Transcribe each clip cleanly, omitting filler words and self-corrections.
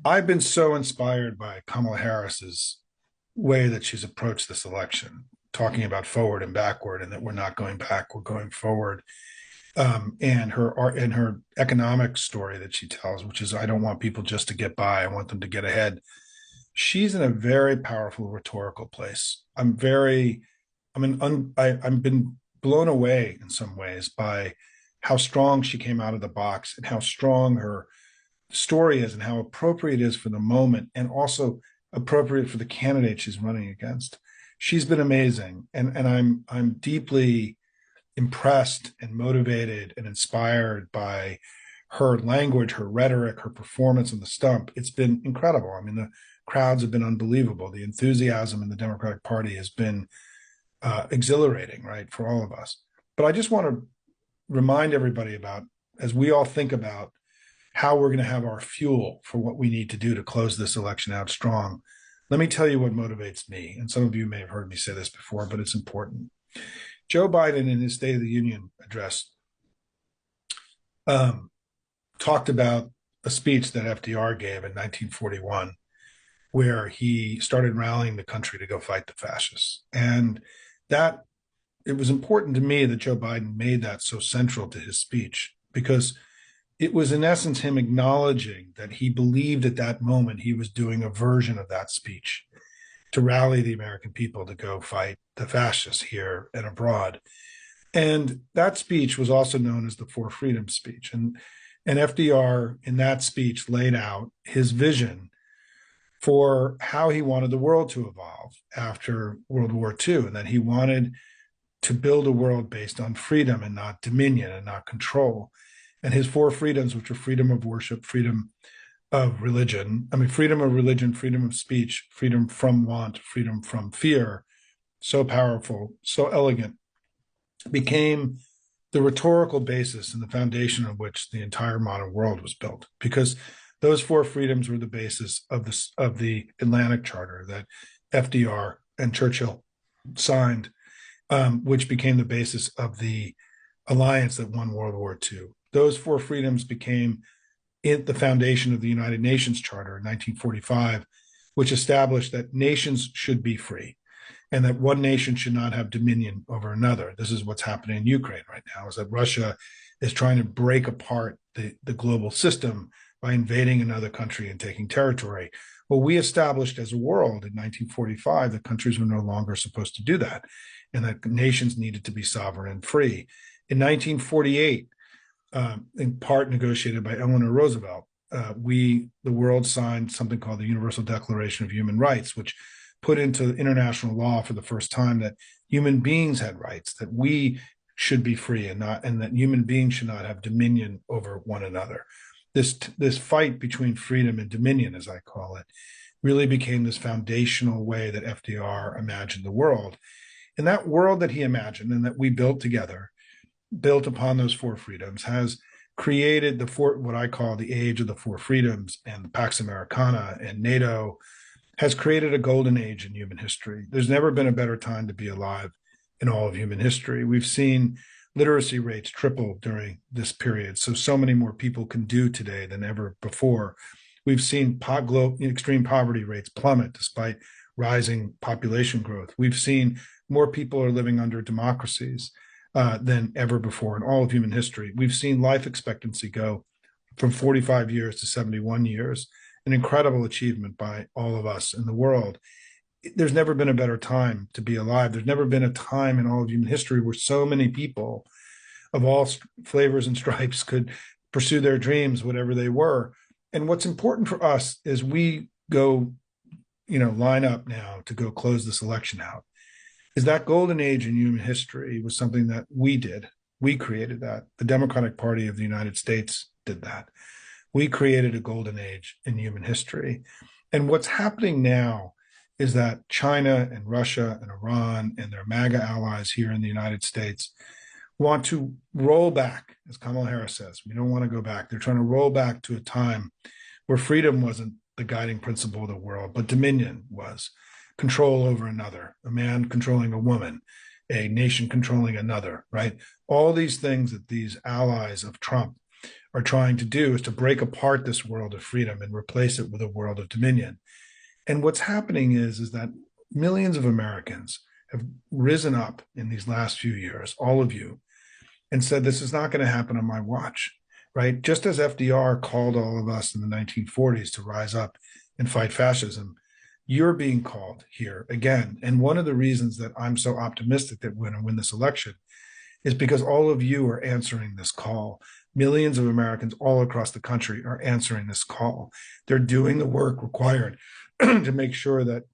I've been so inspired by Kamala Harris's way that she's approached this election, talking about forward and backward, and that we're not going back, we're going forward. And her art and her economic story that she tells, which is, I don't want people just to get by, I want them to get ahead. She's in a very powerful rhetorical place. I've been blown away in some ways by how strong she came out of the box and how strong her story is and how appropriate it is for the moment and also appropriate for the candidate she's running against. She's been amazing, and I'm deeply impressed and motivated and inspired by her language, her rhetoric, her performance on the stump. It's been incredible. I mean, the crowds have been unbelievable. The enthusiasm in the Democratic Party has been exhilarating, right, for all of us. But I just want to remind everybody about, as we all think about how we're going to have our fuel for what we need to do to close this election out strong, let me tell you what motivates me. And some of you may have heard me say this before, but it's important. Joe Biden, in his State of the Union address, um, talked about a speech that FDR gave in 1941, where he started rallying the country to go fight the fascists. And that it was important to me that Joe Biden made that so central to his speech, because it was in essence him acknowledging that he believed at that moment he was doing a version of that speech to rally the American people to go fight the fascists here and abroad. And that speech was also known as the Four Freedoms speech. And FDR in that speech laid out his vision for how he wanted the world to evolve after World War II, and that he wanted to build a world based on freedom and not dominion and not control. And his four freedoms, which are freedom of worship, freedom of religion, freedom of religion, freedom of speech, freedom from want, freedom from fear, so powerful, so elegant, became the rhetorical basis and the foundation on which the entire modern world was built. Because those four freedoms were the basis of the Atlantic Charter that FDR and Churchill signed, which became the basis of the alliance that won World War II. Those four freedoms became the foundation of the United Nations Charter in 1945, which established that nations should be free and that one nation should not have dominion over another. This is what's happening in Ukraine right now, is that Russia is trying to break apart the global system by invading another country and taking territory. Well, we established as a world in 1945 that countries were no longer supposed to do that and that nations needed to be sovereign and free. In 1948, in part negotiated by Eleanor Roosevelt, the world signed something called the Universal Declaration of Human Rights, which put into international law for the first time that human beings had rights, that we should be free and that human beings should not have dominion over one another. This fight between freedom and dominion, as I call it, really became this foundational way that FDR imagined the world. And that world that he imagined and that we built together, built upon those four freedoms, has created what I call the age of the four freedoms, and the Pax Americana and NATO has created a golden age in human history. There's never been a better time to be alive in all of human history. We've seen literacy rates triple during this period, so many more people can do today than ever before. We've seen extreme poverty rates plummet despite rising population growth. We've seen more people are living under democracies than ever before in all of human history. We've seen life expectancy go from 45 years to 71 years, an incredible achievement by all of us in the world. There's never been a better time to be alive. There's never been a time in all of human history where so many people of all flavors and stripes could pursue their dreams, whatever they were. And what's important for us is we go, line up now to go close this election out, is that golden age in human history was something that we did. We created that. The Democratic Party of the United States did that. We created a golden age in human history. And what's happening now is that China and Russia and Iran and their MAGA allies here in the United States want to roll back, as Kamala Harris says. We don't want to go back. They're trying to roll back to a time where freedom wasn't the guiding principle of the world, but dominion was. Control over another, a man controlling a woman, a nation controlling another, right? All these things that these allies of Trump are trying to do is to break apart this world of freedom and replace it with a world of dominion. And what's happening is that millions of Americans have risen up in these last few years, all of you, and said, this is not going to happen on my watch, right? Just as FDR called all of us in the 1940s to rise up and fight fascism, you're being called here again. And one of the reasons that I'm so optimistic that we're going to win this election is because all of you are answering this call. Millions of Americans all across the country are answering this call. They're doing the work required to make sure that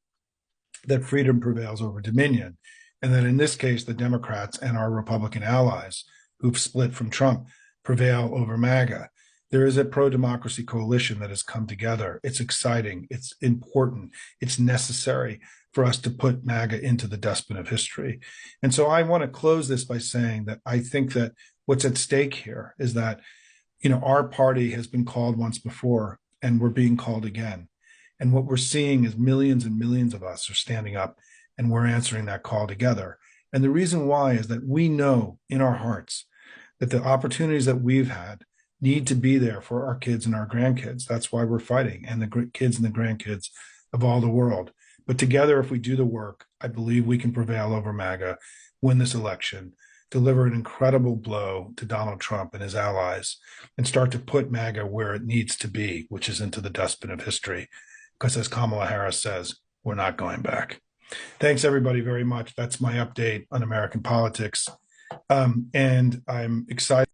freedom prevails over dominion. And that in this case, the Democrats and our Republican allies who've split from Trump prevail over MAGA. There is a pro-democracy coalition that has come together. It's exciting. It's important. It's necessary for us to put MAGA into the dustbin of history. And so I want to close this by saying that I think that what's at stake here is that, our party has been called once before and we're being called again. And what we're seeing is millions and millions of us are standing up and we're answering that call together. And the reason why is that we know in our hearts that the opportunities that we've had need to be there for our kids and our grandkids. That's why we're fighting, and the kids and the grandkids of all the world. But together, if we do the work, I believe we can prevail over MAGA, win this election, deliver an incredible blow to Donald Trump and his allies, and start to put MAGA where it needs to be, which is into the dustbin of history. Because as Kamala Harris says, we're not going back. Thanks, everybody, very much. That's my update on American politics. And I'm excited.